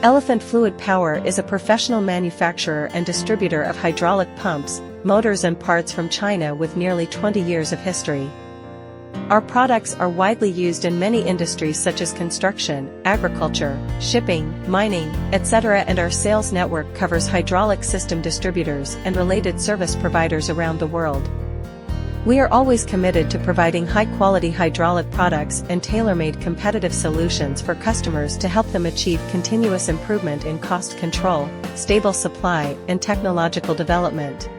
Elephant Fluid Power is a professional manufacturer and distributor of hydraulic pumps, motors and parts from China with nearly 20 years of history. Our products are widely used in many industries such as construction, agriculture, shipping, mining, etc., and our sales network covers hydraulic system distributors and related service providers around the world. We are always committed to providing high-quality hydraulic products and tailor-made competitive solutions for customers to help them achieve continuous improvement in cost control, stable supply, and technological development.